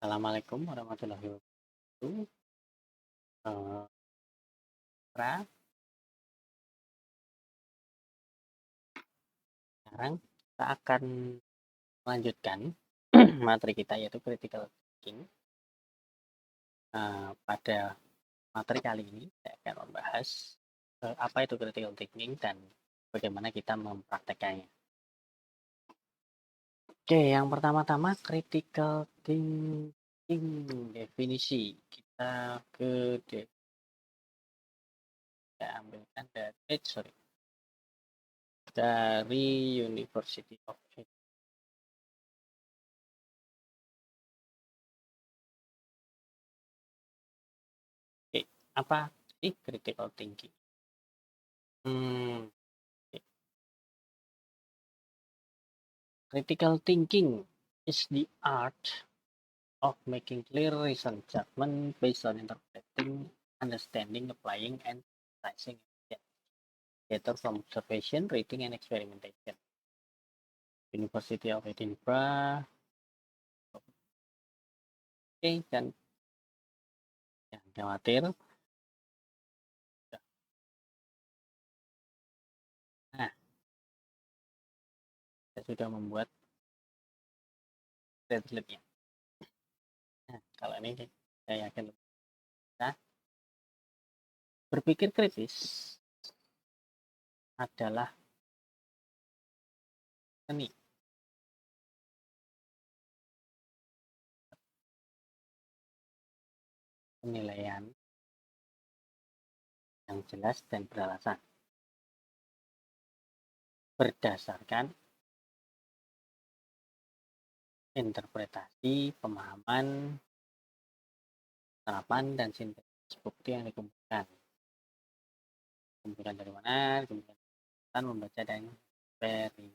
Assalamualaikum warahmatullahi wabarakatuh. Eee, Ra, sekarang kita akan melanjutkan materi kita yaitu critical thinking. Pada materi kali ini saya akan membahas, apa itu critical thinking dan bagaimana kita mempraktekkannya. Oke, yang pertama-tama critical thinking, definisi. Kita ke saya ambilkan dari University of Oke, apa sih critical thinking? Hmm, Critical thinking is the art of making clear reasoned judgment based on interpreting, understanding, applying, and analyzing data from observation, reading, and experimentation. University of Edinburgh. Oke, dan jangan khawatir. Nah, saya sudah membuat slide-nya. Nah, kalau ini saya yakin bisa. Berpikir kritis adalah seni penilaian yang jelas dan beralasan berdasarkan interpretasi, pemahaman, terapan, dan sintesis bukti yang dikumpulkan. Kumpulkan dari mana? Kumpulkan membaca dan eksperimen.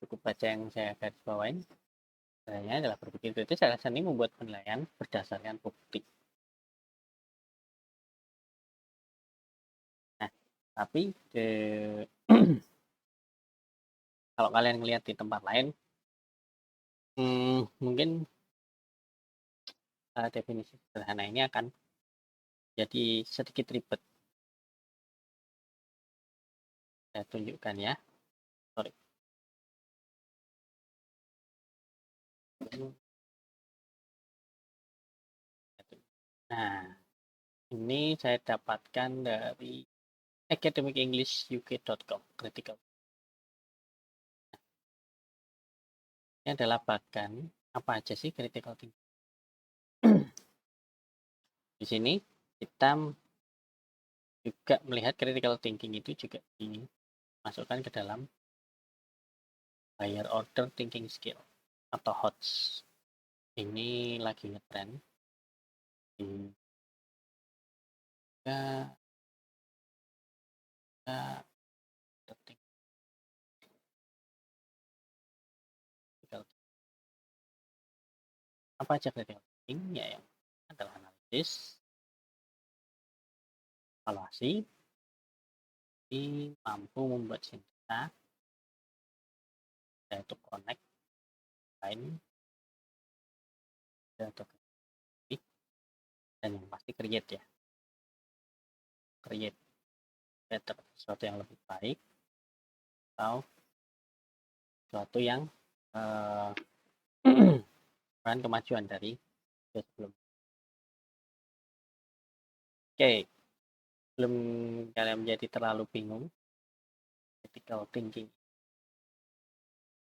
Cukup baca yang saya garis bawain. Caranya adalah berpikir kritis adalah seni membuat penilaian berdasarkan bukti. Nah, tapi kalau kalian melihat di tempat lain, mungkin definisi sederhana ini akan jadi sedikit ribet. Saya tunjukkan ya. Sorry. Nah, ini saya dapatkan dari academicenglishuk.com critical. Ini adalah bagan apa aja sih critical thinking. Di sini kita juga melihat critical thinking itu juga dimasukkan ke dalam higher order thinking skill atau HOTS. Ini lagi ngetrend di apa aja critical thinking ya, yang adalah analisis, evaluasi, mampu membuat sintesa, yaitu connect, line, atau dan yang pasti create ya, create better, sesuatu yang lebih baik atau sesuatu yang merupakan kemajuan dari sebelum. Oke, belum kalian menjadi terlalu bingung critical thinking,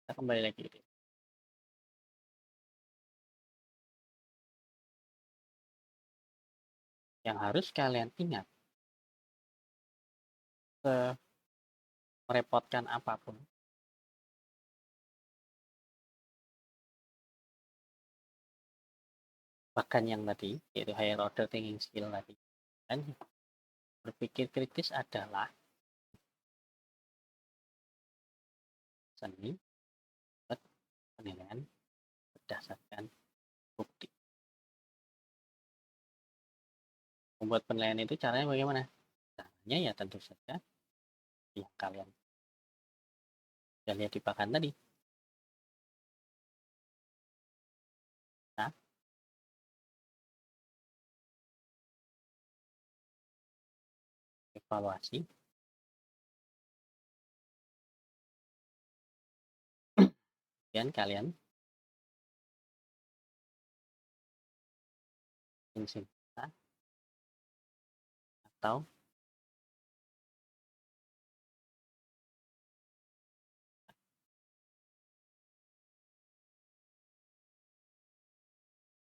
kita kembali lagi gitu. Yang harus kalian ingat, merepotkan apapun, bahkan yang tadi yaitu higher order thinking skill tadi, dan berpikir kritis adalah seni penilaian berdasarkan bukti. Membuat penilaian itu caranya bagaimana? Caranya ya tentu saja yang kalian Kita lihat di pakan tadi. Nah, evaluasi. Kemudian kalian sintesa atau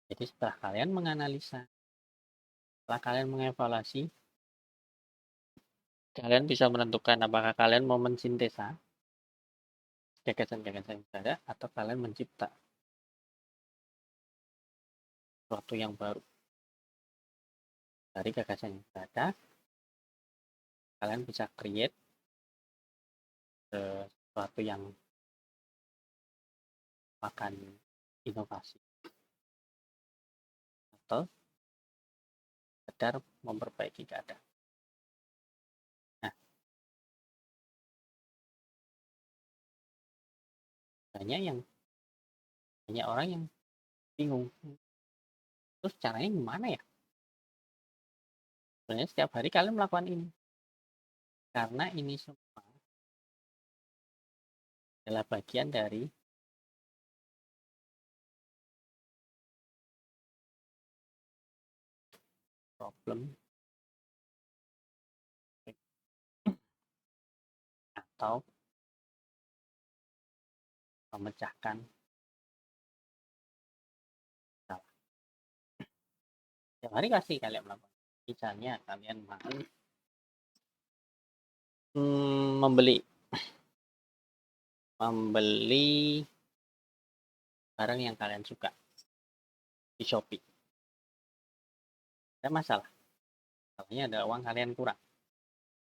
jadi setelah kalian menganalisa, setelah kalian mengevaluasi, kalian bisa menentukan apakah kalian mau mensintesa gagasan-gagasan yang ada atau kalian mencipta sesuatu yang baru dari gagasan yang ada. Kalian bisa create sesuatu yang makan inovasi atau sekedar memperbaiki keadaan. Nah, banyak orang yang bingung. Terus caranya gimana ya? Sebenarnya setiap hari kalian melakukan ini. Karena ini semua adalah bagian dari problem atau memecahkan masalah. Setiap hari kasih kalian melakukan. Misalnya kalian mau membeli barang yang kalian suka di Shopee. Ada masalah. Masalahnya ada uang kalian kurang.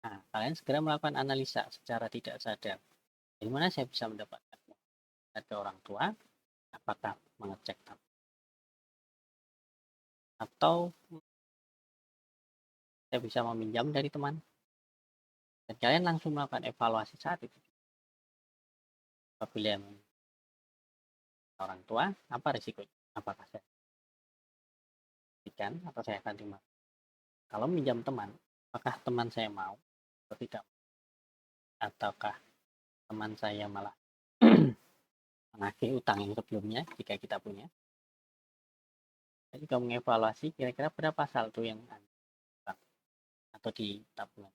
Nah, kalian segera melakukan analisa secara tidak sadar. Dari mana saya bisa mendapatkan uang? Ada orang tua, apakah mengecek atau saya bisa meminjam dari teman? Dan kalian langsung melakukan evaluasi saat itu. Apabila orang tua, apa risikonya? Apakah saya berikan atau saya akan terima? Kalau minjam teman, apakah teman saya mau atau tidak? Ataukah teman saya malah menagih utang yang sebelumnya jika kita punya? Saya juga mengevaluasi kira-kira berapa saldo yang ada atau di tabungan.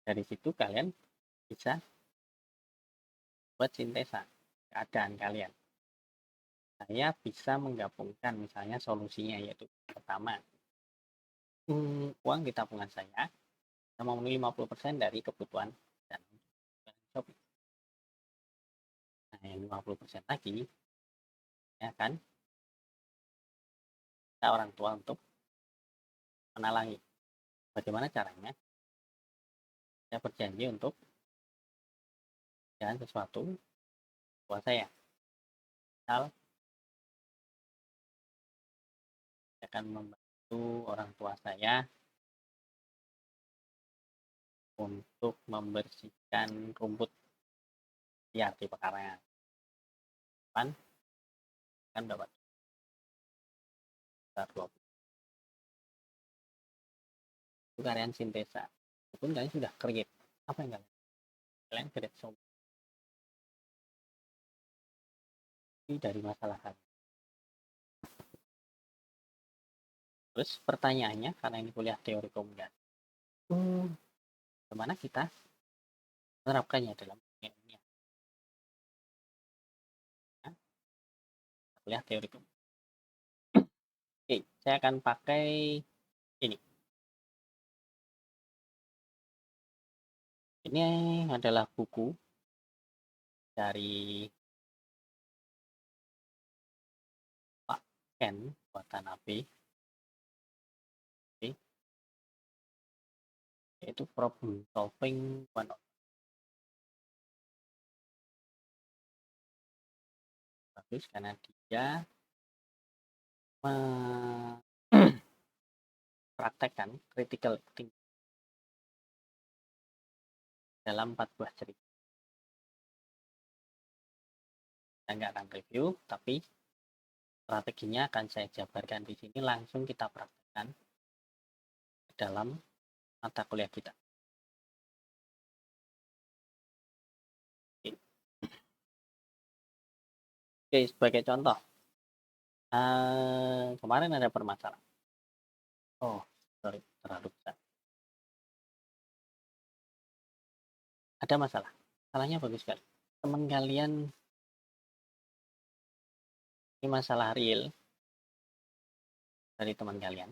Dari situ kalian bisa buat sintesa keadaan kalian. Saya bisa menggabungkan misalnya solusinya yaitu pertama, uang di tabungan saya memenuhi 50% dari kebutuhan dan Shopee. Nah, yang 50% lagi ya kan kita orang tua untuk menalangi. Bagaimana caranya? Saya berjanji untuk jalan sesuatu buat saya. Misal, saya akan membantu orang tua saya untuk membersihkan rumput liar di pekarangan. Kan dapat 20. Itu kalian sintesa. Walaupun kalian sudah create. Apa yang kalian create solusi dari masalah kalian. Terus pertanyaannya, karena ini kuliah teori komunikasi, bagaimana kita menerapkannya dalam dunia? Nah, kuliah teori komunikasi. Oke, saya akan pakai ini. Ini adalah buku dari Pak Ken Watanabe, yaitu problem solving one on bagus karena dia mempraktekkan critical thinking dalam 4 buah cerita. Saya nggak akan review, tapi strateginya akan saya jabarkan di sini, langsung kita praktekkan dalam mata kuliah kita. Oke, sebagai contoh, kemarin ada permasalahan. Oh, sorry, terlalu besar. Ada masalah. Masalahnya bagus sekali. Teman kalian, ini masalah real dari teman kalian,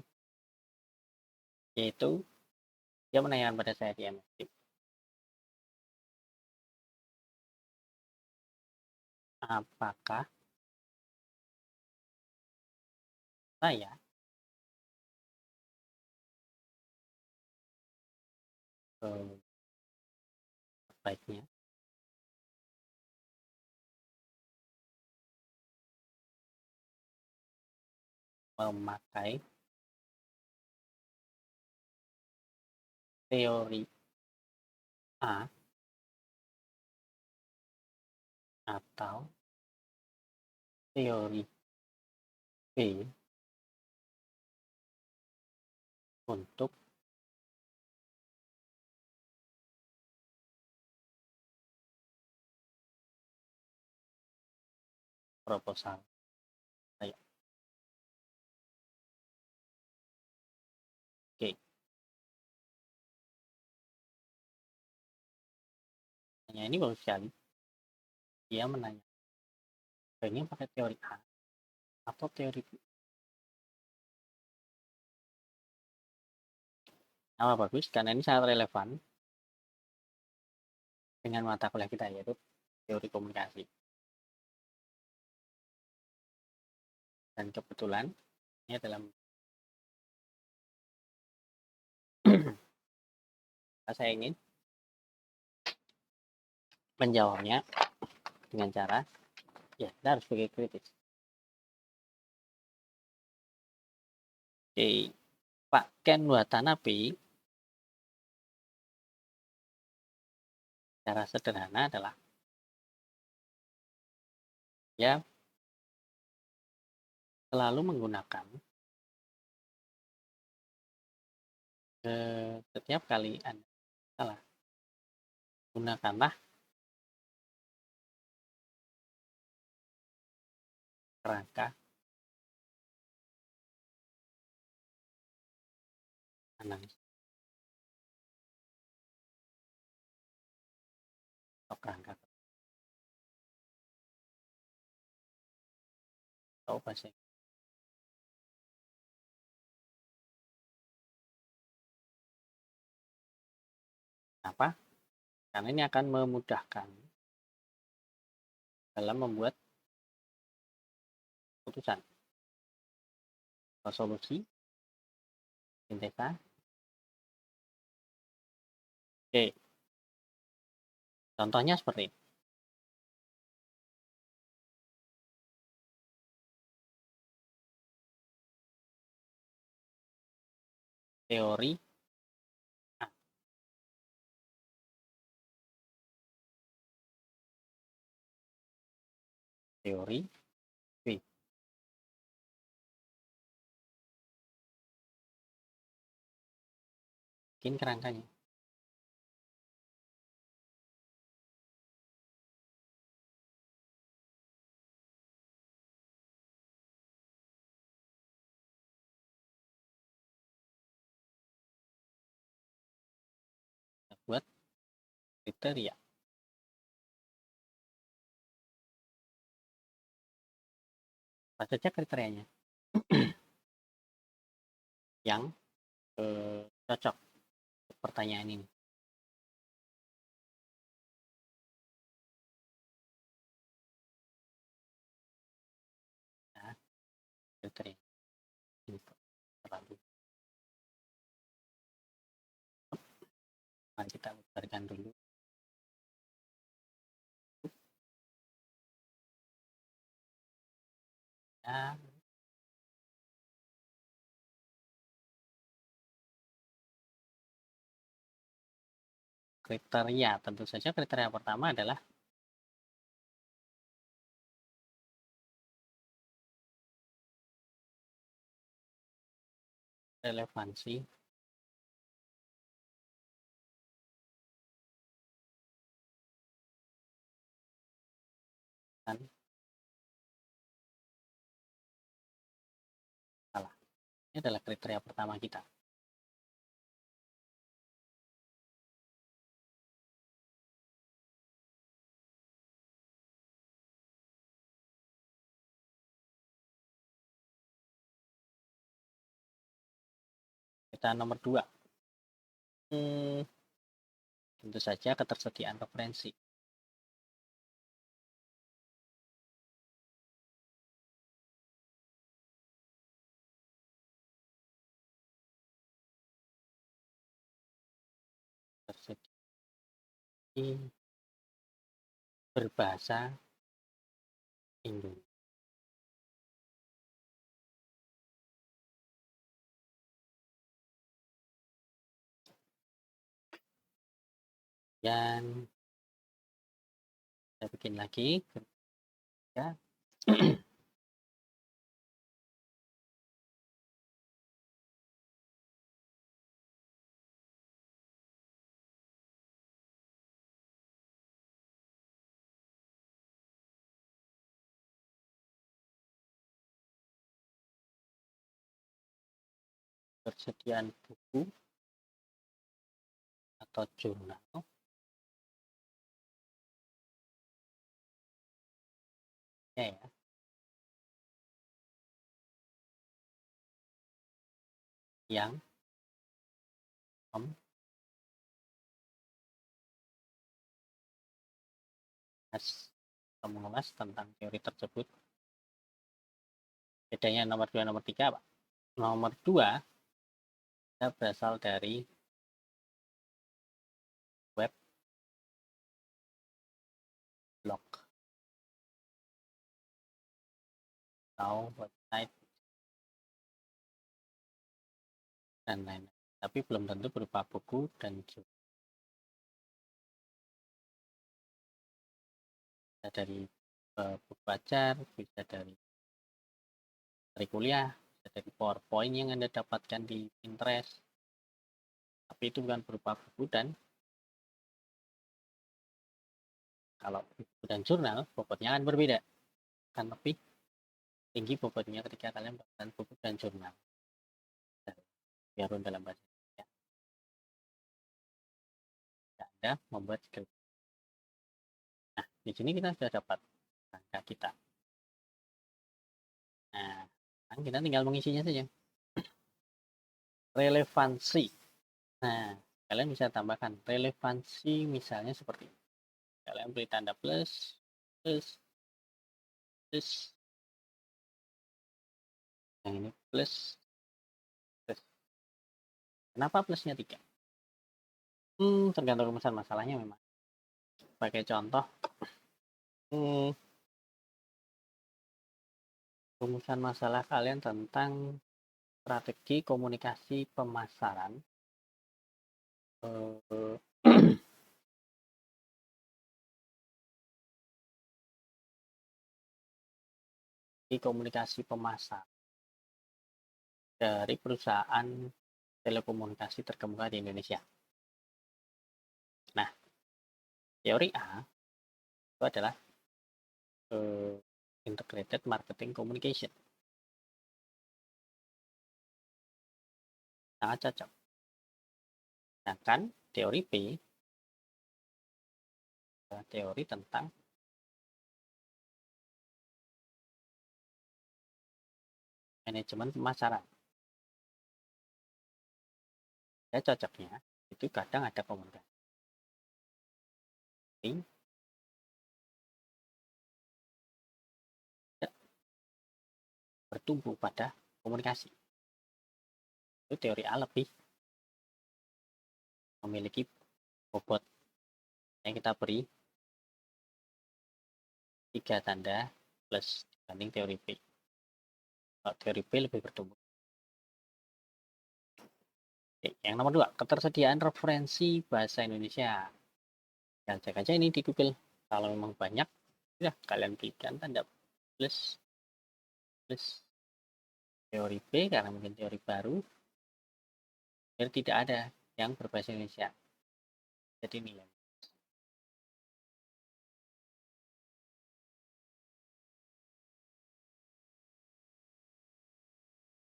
yaitu dia menanyakan pada saya di MS Teams, apakah saya sebaiknya memakai teori A atau teori B untuk proposal saya. Oke, ini bagus sekali. Dia menanya, sebaiknya pakai teori A atau teori B. Nama bagus, karena ini sangat relevan dengan mata kuliah kita, yaitu teori komunikasi. Dan kebetulan ini adalah saya ingin menjawabnya dengan cara, ya kita harus berpikir kritis. Oke, Pak Ken Watanabe cara sederhana adalah ya selalu menggunakan setiap kali Anda salah, gunakanlah kerangka analisis atau kerangka atau bahasa apa? Karena ini akan memudahkan dalam membuat keputusan atau solusi sintesa. Oke, contohnya seperti ini. Teori A, teori B. Bikin kerangkanya. Kita buat kriteria. Apa saja kriterianya yang cocok untuk pertanyaan ini. Nah, kriteria info terlalu. Mari kita bubarkan dulu. Ya, kriteria. Tentu saja kriteria pertama adalah relevansi dan salah. Ini adalah kriteria pertama kita. Kita nomor 2. Tentu saja ketersediaan referensi. Tersedia berbahasa Indonesia. Dan saya bikin lagi ya. Persediaan buku atau jurnal ya, yang mengulas tentang teori tersebut. Bedanya nomor 2 nomor 3 Pak. Nomor 2 berasal dari web blog atau website dan lain-lain, tapi belum tentu berupa buku dan jurnal. Bisa dari buku ajar, bisa dari kuliah, bisa dari PowerPoint yang Anda dapatkan di Pinterest, tapi itu bukan berupa buku. Dan kalau buku dan jurnal bobotnya akan berbeda, kan lebih tinggi bobotnya ketika kalian menggunakan buku dan jurnal. Biarpun dalam bahasa Indonesia, Anda membuat skrip. Nah, di sini kita sudah dapat angka kita. Nah, kita tinggal mengisinya saja. Relevansi. Nah, kalian bisa tambahkan relevansi misalnya seperti ini. Kalian beri tanda plus, plus, plus. Yang ini plus, plus. Kenapa plusnya 3? Tergantung rumusan masalahnya memang. Sebagai contoh, rumusan masalah kalian tentang strategi komunikasi pemasaran. Komunikasi pemasaran dari perusahaan telekomunikasi terkemuka di Indonesia. Nah, teori A itu adalah integrated marketing communication. Sangat cocok. Sedangkan teori B adalah teori tentang manajemen pemasaran. Ya, cocoknya itu kadang ada komunikasi. Bertumbuh pada komunikasi. Itu teori A lebih memiliki bobot yang kita beri 3 tanda plus dibanding teori B. Kalau teori B lebih bertumbuh. Oke, Yang nomor 2, ketersediaan referensi bahasa Indonesia. Kalian cek aja ini di Google. Kalau memang banyak, ya kalian berikan tanda plus teori B karena mungkin teori baru, biar tidak ada yang berbahasa Indonesia. Jadi nilai.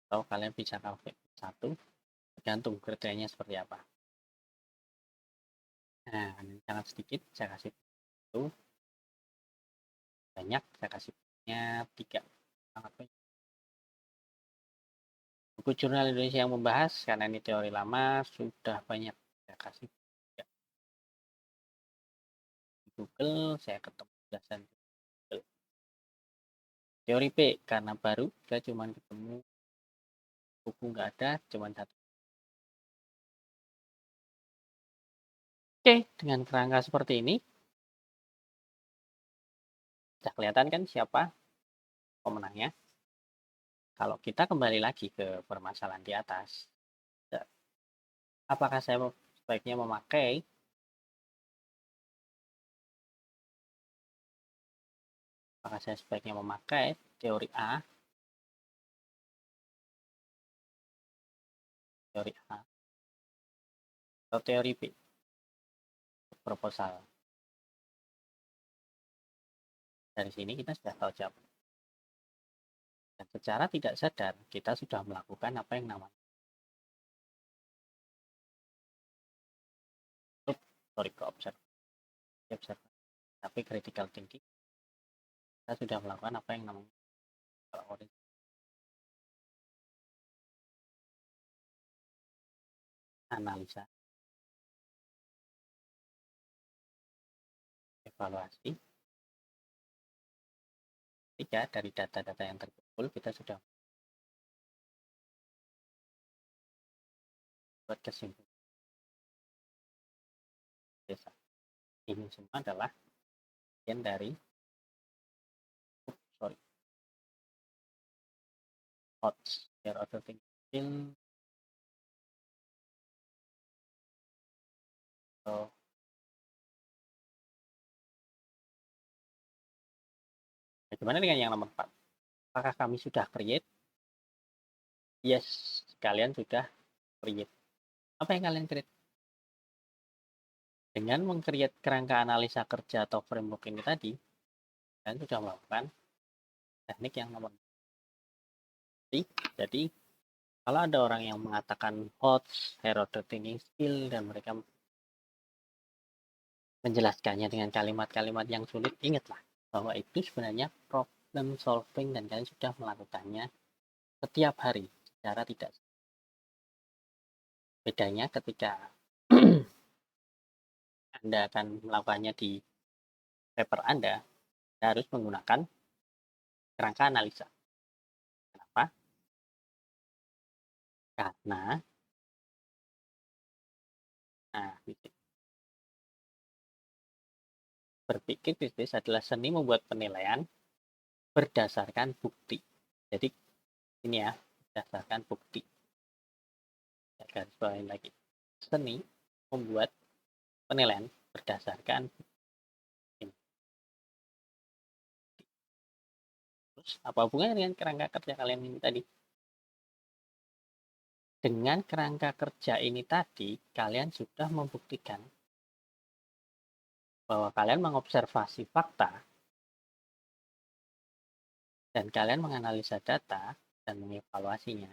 Atau kalian bisa pakai satu, tergantung kriterianya seperti apa. Nah, ini sangat sedikit, saya kasih itu. Banyak, saya kasihnya 3. Sangat banyak. Buku jurnal Indonesia yang membahas, karena ini teori lama, sudah banyak. Saya kasih 3. Di Google, saya ketemu jelasan Google. Teori B, karena baru, saya cuma ketemu buku nggak ada, cuma 1. Oke, dengan kerangka seperti ini, sudah kelihatan kan siapa pemenangnya. Kalau kita kembali lagi ke permasalahan di atas, apakah saya sebaiknya memakai teori A, atau teori B, proposal. Dari sini kita sudah tahu jawab. Dan secara tidak sadar, kita sudah melakukan apa yang namanya observasi. Tapi critical thinking, kita sudah melakukan apa yang namanya analisa, evaluasi. Ketika dari data-data yang terkumpul, kita sudah buat kesimpulan. Ini semua adalah bagian dari thoughts, their overthinking. So, bagaimana dengan yang nomor 4? Apakah kami sudah create? Yes, kalian sudah create. Apa yang kalian create? Dengan meng-create kerangka analisa kerja atau framework ini tadi, kalian sudah melakukan teknik yang nomor 4. Jadi, kalau ada orang yang mengatakan HOTS, Herodot thinking skill, dan mereka menjelaskannya dengan kalimat-kalimat yang sulit, ingatlah bahwa itu sebenarnya problem solving dan kalian sudah melakukannya setiap hari secara tidak. Bedanya ketika Anda akan melakukannya di paper Anda harus menggunakan kerangka analisa. Kenapa? Karena berpikir bisnis adalah seni membuat penilaian berdasarkan bukti. Jadi ini ya, berdasarkan bukti. Garis bawain lagi. Seni membuat penilaian berdasarkan ini. Terus apa hubungannya dengan kerangka kerja kalian ini tadi? Dengan kerangka kerja ini tadi, kalian sudah membuktikan bahwa kalian mengobservasi fakta dan kalian menganalisa data dan mengevaluasinya.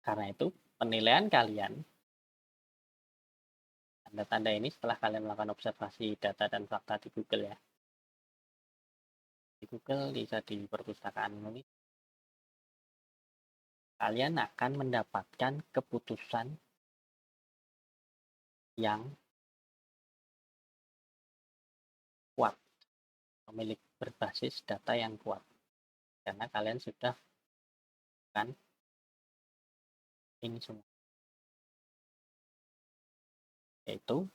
Karena itu, penilaian kalian, tanda-tanda ini setelah kalian melakukan observasi data dan fakta di Google ya. Di Google bisa di perpustakaan Indonesia. Kalian akan mendapatkan keputusan yang kuat, memiliki berbasis data yang kuat. Karena kalian sudah kan ini semua. Yaitu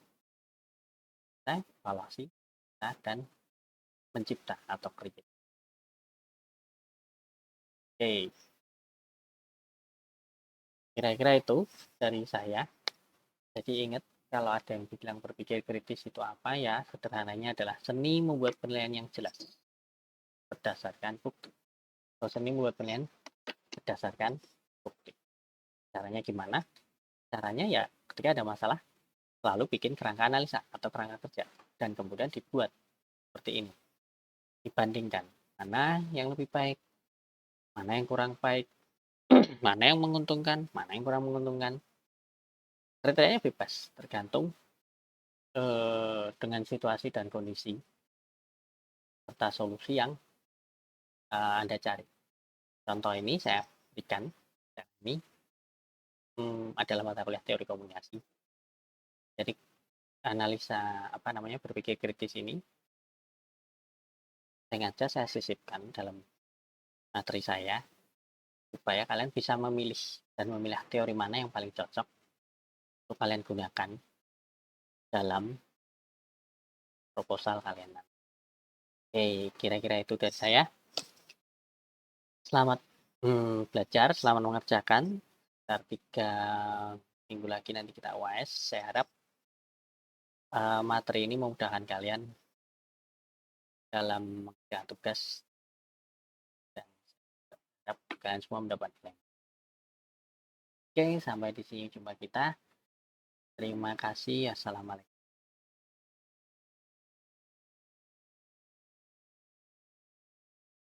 evaluasi dan mencipta atau create. Oke. Kira-kira itu dari saya. Jadi ingat, kalau ada yang bilang berpikir kritis itu apa, ya sederhananya adalah seni membuat penilaian yang jelas berdasarkan bukti. Kalau seni membuat penilaian berdasarkan bukti. Caranya gimana? Caranya ya ketika ada masalah, lalu bikin kerangka analisa atau kerangka kerja. Dan kemudian dibuat seperti ini. Dibandingkan mana yang lebih baik, mana yang kurang baik, mana yang menguntungkan, mana yang kurang menguntungkan. Kriterianya bebas, tergantung dengan situasi dan kondisi, serta solusi yang Anda cari. Contoh ini saya berikan, ini adalah mata kuliah teori komunikasi. Jadi analisa berpikir kritis ini sengaja saya sisipkan dalam materi saya supaya kalian bisa memilih dan memilah teori mana yang paling cocok untuk kalian gunakan dalam proposal kalian. Oke, kira-kira itu dari saya. Selamat belajar, selamat mengerjakan. Sekitar 3 minggu lagi nanti kita UAS. Saya harap materi ini memudahkan kalian dalam mengerjakan tugas dan harap kalian semua mendapat nilai. Oke, sampai di sini jumpa kita. Terima kasih. Assalamualaikum.